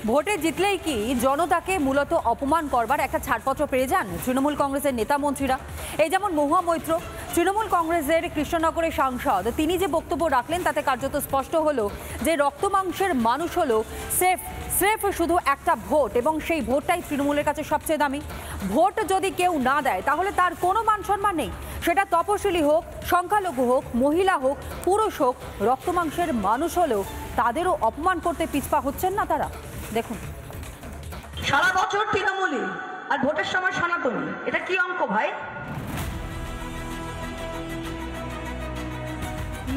ভোটে জিতলেই কি জনতাকে মূলত অপমান করবার একটা ছাড়পত্র পেয়ে যান তৃণমূল কংগ্রেসের নেতা মন্ত্রীরা? এই যেমন মহুয়া মৈত্র, তৃণমূল কংগ্রেসের কৃষ্ণনগরের সাংসদ, তিনি যে বক্তব্য রাখলেন তাতে কার্যত স্পষ্ট হলো যে রক্ত মাংসের মানুষ হলো স্রেফ শুধু একটা ভোট, এবং সেই ভোটটাই তৃণমূলের কাছে সবচেয়ে দামি। ভোট যদি কেউ না দেয় তাহলে তার কোনো মান সম্মান নেই, সেটা তপশিলি হোক, সংখ্যালঘু হোক, মহিলা হোক, পুরুষ হোক। রক্ত মাংসের মানুষ হলেও তাদেরও অপমান করতে পিছপা হচ্ছেন না তারা। দেখুন, সারা বছর তৃণমূলী আর ভোটের সময় সনাতনী, এটা কি অঙ্ক ভাই?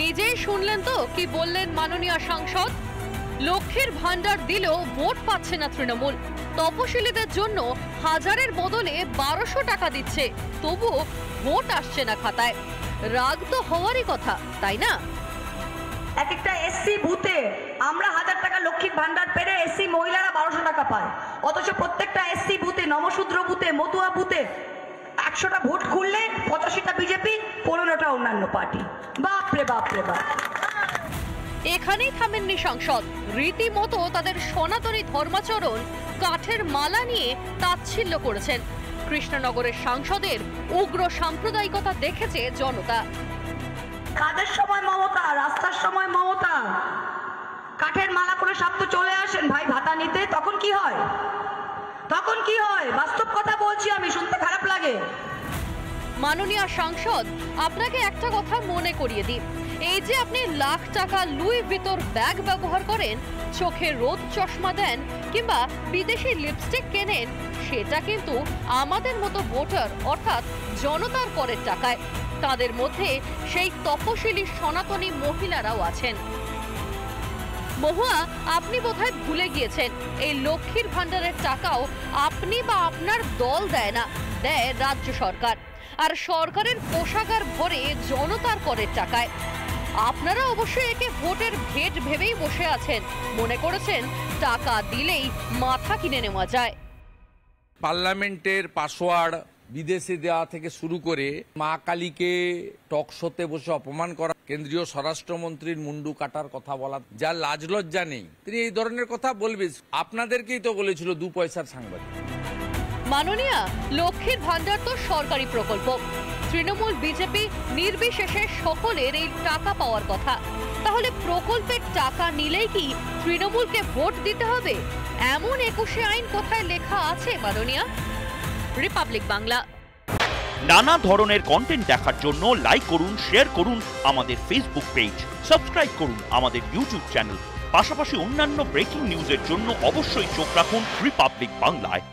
নিজেই শুনলেন তো কি বললেন মাননীয় সাংসদ। লক্ষ্মীর ভান্ডার দিলেও ভোট পাচ্ছে না তৃণমূল। তপশিলীদের জন্য হাজারের বদলে 1200 টাকা দিচ্ছে, তবুও ভোট আসছে না খাতায়। রাগ তো হওয়ারই কথা, তাই না? এক একটা এসসি বুথে আমরা 1000 টাকা লক্ষ্মীর ভান্ডার পেরে এসসি মহিলারা 1200 টাকা পায়, অথচ প্রত্যেকটা এসসি বুথে, নমশূদ্র বুথে, মতুয়া বুথে 100টা ভোট খুললে 85টা বিজেপি, 15টা অন্যান্য পার্টি। বাপরে বাপরে বাপ। এখানেই থামেননি সাংসদ, রীতিমতো তাদের সনাতনী ধর্মাচরণ কাঠের মালা নিয়ে তাচ্ছিল্য করেছেন। কৃষ্ণনগরের সাংসদের উগ্র সাম্প্রদায়িকতা দেখেছে জনতা। কাজের সময় মমতা, রাস্তার সময় মমতা, কাঠের মালা করে সব তো চলে আসেন ভাই ভাতা নিতে, তখন কি হয়? তখন কি হয়? বাস্তব কথা বলছি আমি, শুনতে খারাপ লাগে। মাননীয় সাংসদ, আপনাকে একটা কথা মনে করিয়ে দিই, এই যে আপনি লাখ টাকা লুই ভিতর ব্যাগ ব্যবহার করেন, চোখে রোদ চশমা দেন, কিংবা বিদেশি লিপস্টিক কেনেন, সেটা কিন্তু আমাদের মতো ভোটার অর্থাৎ জনতার করের টাকায়। তাদের মধ্যে সেই তপশিলি সনাতনী মহিলারাও আছেন। মহুয়া, আপনি বোধহয় ভুলে গিয়েছেন, এই লক্ষ্মীর ভান্ডারের টাকাও আপনি বা আপনার দল দেয় না, দেয় রাজ্য সরকার। আর সরকারের কোষাগার ভরে জনতার করের টাকায়। আপনারা অবশ্যই একে ভোটের ভেট ভেবেই বসে আছেন, মনে করেছেন টাকা দিলেই মাথা কিনে নেওয়া যায়। পার্লামেন্টের পাসওয়ার্ড বিদেশে দেওয়া থেকে শুরু করে মা কালীকে টক শোতে বসে অপমান করা, কেন্দ্রীয় স্বরাষ্ট্রমন্ত্রীর মুন্ডু কাটার কথা বলা, যার লাজ লজ্জা নেই, তিনি এই ধরনের কথা বলবে। আপনাদেরকেই তো বলেছিল 2 পয়সার সাংবাদিক। মাননীয়া, লক্ষ্মীর ভান্ডার তো সরকারি প্রকল্প, তৃণমূল বিজেপি নির্বিশেষে সকলের এই টাকা পাওয়ার কথা। তাহলে প্রকল্পের টাকা নিলেই কি তৃণমূলকে ভোট দিতে হবে? এমন 21 আইন কোথায় লেখা আছে মাননীয়া? রিপাবলিক বাংলা। নানা ধরনের কন্টেন্ট দেখার জন্য লাইক করুন, শেয়ার করুন আমাদের ফেসবুক পেজ, সাবস্ক্রাইব করুন আমাদের ইউটিউব চ্যানেল। পাশাপাশি অন্যান্য ব্রেকিং নিউজের জন্য অবশ্যই চোখ রাখুন রিপাবলিক বাংলায়।